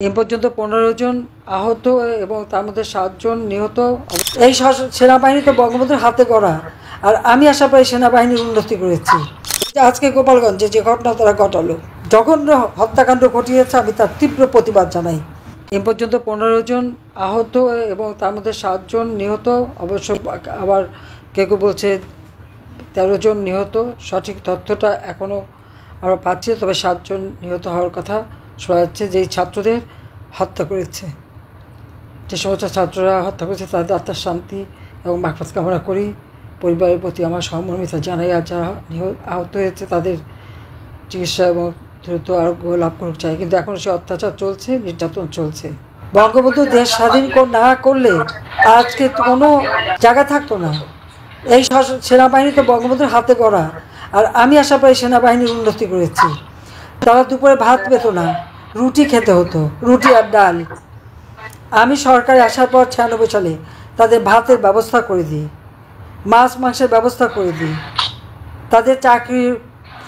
এ পর্যন্ত ১৫ জন আহত এবং তার মধ্যে ৭ জন নিহত। এই সেনাবাহিনী তো বঙ্গবন্ধুর হাতে গড়া, আর আমি আশা পাই সেনাবাহিনীর উন্নতি করেছি। আজকে গোপালগঞ্জে যে ঘটনা তারা ঘটালো, জঘন্য হত্যাকাণ্ড ঘটিয়েছে, আমি তার তীব্র প্রতিবাদ জানাই। এ পর্যন্ত ১৫ জন আহত এবং তার মধ্যে ৭ জন নিহত। অবশ্য আবার কেউ বলছে ১৩ জন নিহত। সঠিক তথ্যটা এখনও আমরা পাচ্ছি, তবে ৭ জন নিহত হওয়ার কথা শোনা যাচ্ছে। যেই ছাত্রদের হত্যা করেছে, যে সমস্ত ছাত্ররা হত্যা করেছে, তাদের আত্মার শান্তি এবং মাগফিরাত কামনা করি। পরিবারের প্রতি আমার সহমর্মিতা জানাই, আর যারা আহত হয়েছে তাদের চিকিৎসা এবং দ্রুত আরোগ্য লাভ করতে চাই। কিন্তু এখন সে অত্যাচার চলছে, নির্যাতন চলছে। বঙ্গবন্ধু দেশ স্বাধীন না করলে আজকে কোনো জায়গা থাকতো না। এই সেনাবাহিনী তো বঙ্গবন্ধুর হাতে গড়া, আর আমি আশা পাই সেনাবাহিনীর উন্নতি করেছি। তারা দুপুরে ভাত পেত না, রুটি খেতে হতো, রুটি আর ডাল। আমি সরকারে আসার পর ৯৬ সালে তাদের ভাতের ব্যবস্থা করে দিই, মাছ মাংসের ব্যবস্থা করে দিই, তাদের চাকরির,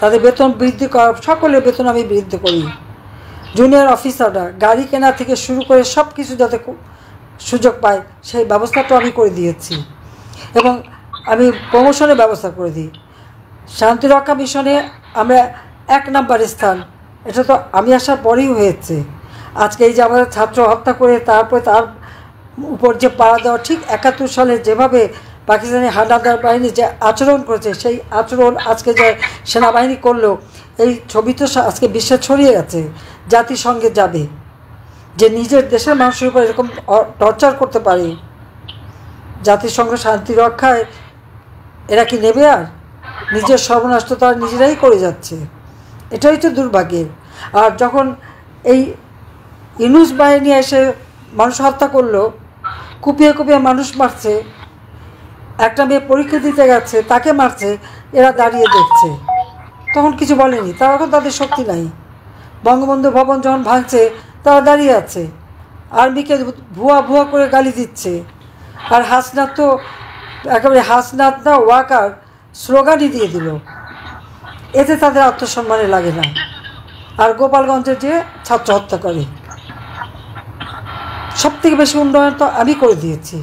তাদের বেতন বৃদ্ধি করা, সকলের বেতন আমি বৃদ্ধি করি। জুনিয়র অফিসাররা গাড়ি কেনা থেকে শুরু করে সব কিছু যাতে সুযোগ পায় সেই ব্যবস্থাটা আমি করে দিয়েছি, এবং আমি প্রমোশনের ব্যবস্থা করে দিই। শান্তিরক্ষা মিশনে আমরা ১ নম্বর স্থান, এটা তো আমি আসার পরেই হয়েছে। আজকে এই যে আমাদের ছাত্র হত্যা করে তারপরে তার উপর যে পাড়া দেওয়া, ঠিক ৭১ সালে যেভাবে পাকিস্তানি হানাদার বাহিনী যে আচরণ করেছে, সেই আচরণ আজকে যে সেনাবাহিনী করলো, এই ছবি তো আজকে বিশ্বে ছড়িয়ে গেছে। জাতিসংঘে যাবে যে নিজের দেশের মানুষের উপর এরকম টর্চার করতে পারে, জাতিসংঘ শান্তি রক্ষায় এরা কি নেবে? আর নিজের সর্বনাশ তো তারা নিজেরাই করে যাচ্ছে, এটাই তো দুর্ভাগ্যের। আর যখন এই ইউনূস বাহিনী এসে মানুষ হত্যা করলো, কুপিয়ে কুপিয়ে মানুষ মারছে, একটা মেয়ে পরীক্ষা দিতে গেছে তাকে মারছে, এরা দাঁড়িয়ে দেখছে, তখন কিছু বলেনি। তারা এখন তাদের শক্তি নাই। বঙ্গবন্ধু ভবন যখন ভাঙছে তারা দাঁড়িয়ে আছে, আর্মিকে ভুয়া ভুয়া করে গালি দিচ্ছে। আর হাসনাত তো একেবারে হাসনাত না ওয়াকার স্লোগানই দিয়ে দিল, এতে তাদের আত্মসম্মানে লাগে না। আর গোপালগঞ্জে যে ছাত্র হত্যা করে, সবথেকে বেশি উন্নয়ন তো আমি করে দিয়েছি।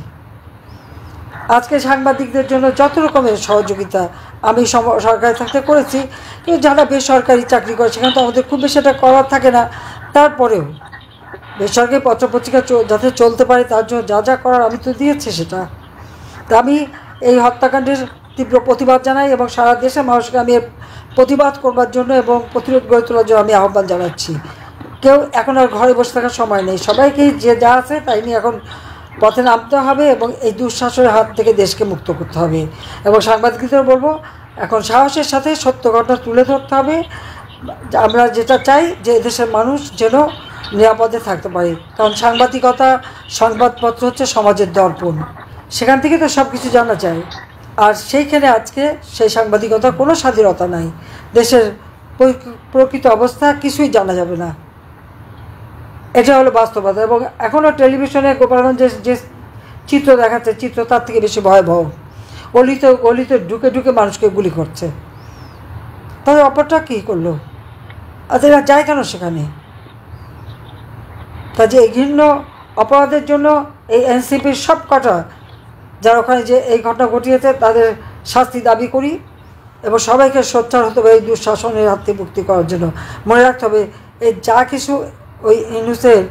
আজকে সাংবাদিকদের জন্য যত রকমের সহযোগিতা আমি সরকারি থাকতে করেছি, কিন্তু যারা বেসরকারি চাকরি করে সেখানে তো আমাদের খুব বেশি এটা করার থাকে না। তারপরেও বেসরকারি পত্রপত্রিকা যাতে চলতে পারে তার জন্য যা যা করার আমি তো দিয়েছি সেটা। তা আমি এই হত্যাকাণ্ডের তীব্র প্রতিবাদ জানাই, এবং সারা দেশের মানুষকে আমি প্রতিবাদ করবার জন্য এবং প্রতিরোধ গড়ে তোলার জন্য আমি আহ্বান জানাচ্ছি। কেউ এখন আর ঘরে বসে থাকার সময় নেই, সবাইকেই যে যা আছে তাই নিয়ে এখন পথে নামতে হবে এবং এই দুঃশাসনের হাত থেকে দেশকে মুক্ত করতে হবে। এবং সাংবাদিকদের বলবো, এখন সাহসের সাথে সত্য ঘটনা তুলে ধরতে হবে। আমরা যেটা চাই যে এদেশের মানুষ যেন নিরাপদে থাকতে পারে, কারণ সাংবাদিকতা, সংবাদপত্র হচ্ছে সমাজের দর্পণ, সেখান থেকে তো সব কিছু জানা যায়। আর সেইখানে আজকে সেই সাংবাদিকতার কোনো স্বাধীনতা নাই, দেশের প্রকৃত অবস্থা কিছুই জানা যাবে না। এটা হলো বাস্তবতা। এবং এখনও টেলিভিশনে গোপালগঞ্জের যে চিত্র দেখাচ্ছে, চিত্র তার থেকে বেশি ভয়াবহ। অলিতে গলিতে ঢুকে ঢুকে মানুষকে গুলি করছে। তাদের অপরটা কী করলো? আর এরা যায় কেন সেখানে? কাজে এই ঘৃণ্য অপরাধের জন্য এই এনসিপির সব কটা যারা ওখানে যে এই ঘটনা ঘটিয়েছে তাদের শাস্তি দাবি করি, এবং সবাইকে সোচ্চার হতে হবে এই দুঃশাসনের হাত থেকে মুক্তি করার জন্য। মনে রাখতে হবে, এই যা কিছু ওই ইউনূসের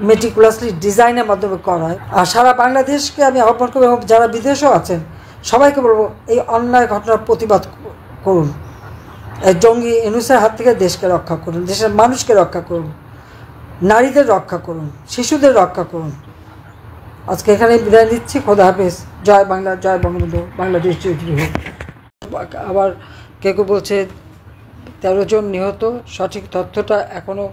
মেটিকুলাসলি ডিজাইনের মাধ্যমে করা হয়। আর সারা বাংলাদেশকে আমি আহ্বান করব, এবং যারা বিদেশেও আছেন সবাইকে বলবো, এই অন্যায় ঘটনার প্রতিবাদ করুন। এই জঙ্গি ইউনূসের হাত থেকে দেশকে রক্ষা করুন, দেশের মানুষকে রক্ষা করুন, নারীদের রক্ষা করুন, শিশুদের রক্ষা করুন। আজকে এখানে বিদায় নিচ্ছি। খোদা হাফেজ। জয় বাংলা, জয় বঙ্গবন্ধু, বাংলাদেশ জয়ী হোক। আবার কেউ বলছে ১৩ জন নিহত। সঠিক তথ্যটা এখনও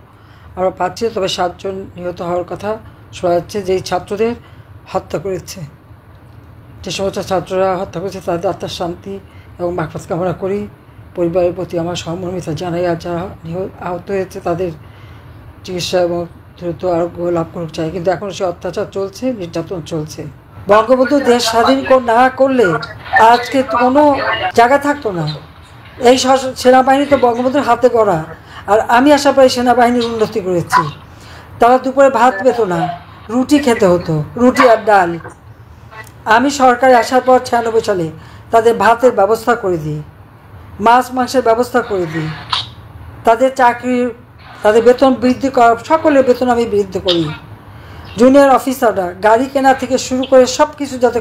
আমরা পাচ্ছি, তবে ৭ জন নিহত হওয়ার কথা শোনা যাচ্ছে। যেই ছাত্রদের হত্যা করেছে, যে সমস্ত ছাত্ররা হত্যা করেছে, তাদের আত্মার শান্তি এবং মাগফিরাত কামনা করি। পরিবারের প্রতি আমার সহমর্মিতা জানাই, আর যারা আহত হয়েছে তাদের চিকিৎসা এবং দ্রুত আরোগ্য লাভ করতে চাই। কিন্তু এখন সে অত্যাচার চলছে, নির্যাতন চলছে। বঙ্গবন্ধু দেশ স্বাধীন না করলে আজকে কোনো জায়গা থাকতো না। এই সেনাবাহিনী তো বঙ্গবন্ধুর হাতে গড়া, আর আমি আশা পাই সেনাবাহিনীর উন্নতি করেছি। তারা দুপুরে ভাত পেত না, রুটি খেতে হতো, রুটি আর ডাল। আমি সরকারে আসার পর 96 সালে তাদের ভাতের ব্যবস্থা করে দিই, মাছ মাংসের ব্যবস্থা করে দিই, তাদের চাকরির তাদের বেতন বৃদ্ধি করা, সকলের বেতন আমি বৃদ্ধি করি। জুনিয়র অফিসাররা গাড়ি কেনা থেকে শুরু করে সব কিছু যাতে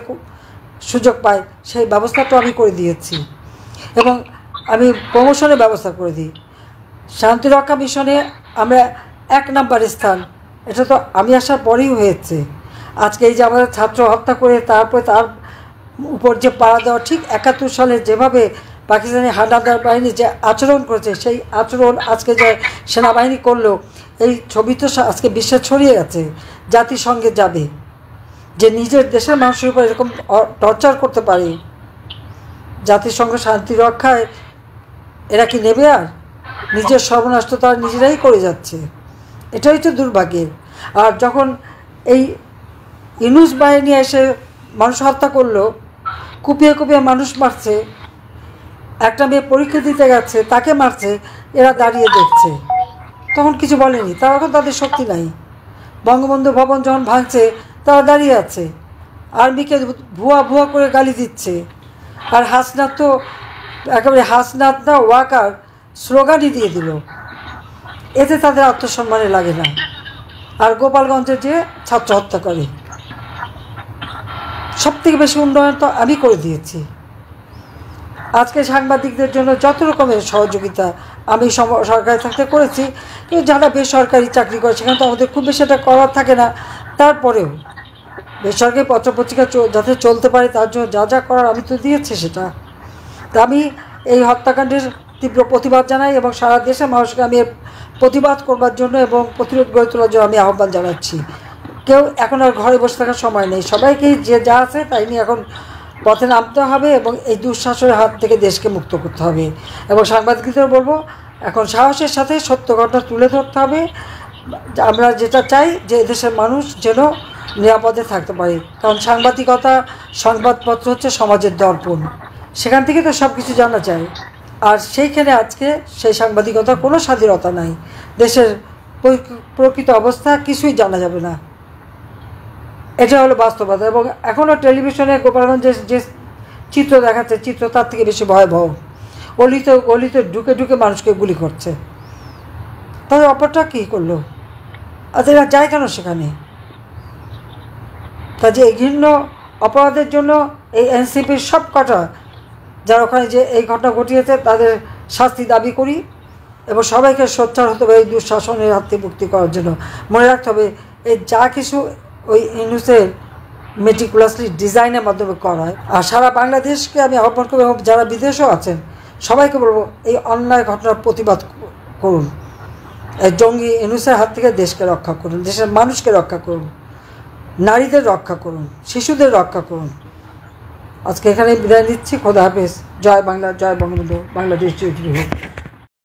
সুযোগ পায় সেই ব্যবস্থাটা আমি করে দিয়েছি এবং আমি প্রমোশনের ব্যবস্থা করে দিই। শান্তিরক্ষা মিশনে আমরা 1 নম্বর স্থান, এটা তো আমি আসার পরেই হয়েছে। আজকে এই যে আমাদের ছাত্র হত্যা করে তারপরে তার উপর যে পাড়া দেওয়া, ঠিক 71 সালে যেভাবে পাকিস্তানি হানাদার বাহিনী যে আচরণ করেছে, সেই আচরণ আজকে যে সেনাবাহিনী করলো, এই ছবি তো আজকে বিশ্বে ছড়িয়ে গেছে। জাতিসংঘে যাবে যে নিজের দেশের মানুষের উপর এরকম টর্চার করতে পারে, জাতিসংঘ শান্তি রক্ষায় এরা কি নেবে? আর নিজের সর্বনাশ তো তারা নিজেরাই করে যাচ্ছে, এটাই তো দুর্ভাগ্যের। আর যখন এই ইউনূস বাহিনী এসে মানুষ হত্যা করলো, কুপিয়ে কুপিয়ে মানুষ মারছে, একটা মেয়ে পরীক্ষা দিতে গেছে তাকে মারছে, এরা দাঁড়িয়ে দেখছে, তখন কিছু বলেনি। তারা এখন তাদের শক্তি নাই। বঙ্গবন্ধু ভবন যখন ভাঙছে তারা দাঁড়িয়ে আছে, আর্মিকে ভুয়া ভুয়া করে গালি দিচ্ছে। আর হাসনাত তো একেবারে হাসনাত না ওয়াকার স্লোগানই দিয়ে দিল, এতে তাদের আত্মসম্মানে লাগে না। আর গোপালগঞ্জে যে ছাত্র হত্যা করে, সবথেকে বেশি উন্নয়ন তো আমি করে দিয়েছি। আজকে সাংবাদিকদের জন্য যত রকমের সহযোগিতা আমি সরকারি থাকতে করেছি, কিন্তু যারা বেসরকারি চাকরি করে সেখানে তো আমাদের খুব বেশি এটা করার থাকে না। তারপরেও বেসরকারি পত্রপত্রিকা যাতে চলতে পারে তার জন্য যা যা করার আমি তো দিয়েছি সেটা। তা আমি এই হত্যাকাণ্ডের তীব্র প্রতিবাদ জানাই এবং সারা দেশের মানুষকে আমি প্রতিবাদ করবার জন্য এবং প্রতিরোধ গড়ে তোলার জন্য আমি আহ্বান জানাচ্ছি। কেউ এখন আর ঘরে বসে থাকার সময় নেই, সবাইকেই যে যা আছে তাই নিয়ে এখন পথে নামতে হবে এবং এই দুঃশাসনের হাত থেকে দেশকে মুক্ত করতে হবে। এবং সাংবাদিকদের বলবো, এখন সাহসের সাথে সত্য ঘটনা তুলে ধরতে হবে। আমরা যেটা চাই যে এদেশের মানুষ যেন নিরাপদে থাকতে পারে, কারণ সাংবাদিকতা, সংবাদপত্র হচ্ছে সমাজের দর্পণ, সেখান থেকে তো সব কিছু জানা যায়। আর সেইখানে আজকে সেই সাংবাদিকতার কোনো স্বাধীনতা নাই, দেশের প্রকৃত অবস্থা কিছুই জানা যাবে না, এটা হলো বাস্তবতা। এবং এখনও টেলিভিশনে গোপালগঞ্জের যে চিত্র দেখাচ্ছে, চিত্র তার থেকে বেশি ভয়াবহ। অলিতে গলিতে ঢুকে ঢুকে মানুষকে গুলি করছে, তাদের অপরটা কী করলো? আর এরা যায় কেন সেখানে? কাজে এই ঘৃণ্য অপরাধের জন্য এই এনসিপির সব কটা যারা ওখানে যে এই ঘটনা ঘটিয়েছে তাদের শাস্তি দাবি করি এবং সবাইকে সোচ্চার হতে হবে এই দুঃশাসনের হাত থেকে মুক্তি করার জন্য। মনে রাখতে হবে এই যা কিছু ওই ইউনূসের মেটিকুলাসলি ডিজাইনের মাধ্যমে করা হয়। আর সারা বাংলাদেশকে আমি আহ্বান করবো এবং যারা বিদেশেও আছেন সবাইকে বলবো এই অন্যায় ঘটনার প্রতিবাদ করুন। এই জঙ্গি ইউনূসের হাত থেকে দেশকে রক্ষা করুন, দেশের মানুষকে রক্ষা করুন, নারীদের রক্ষা করুন, শিশুদের রক্ষা করুন। আজকে এখানে বিদায় নিচ্ছি। খোদা হাফেজ। জয় বাংলা, জয় বঙ্গবন্ধু, বাংলাদেশ জয় হোক।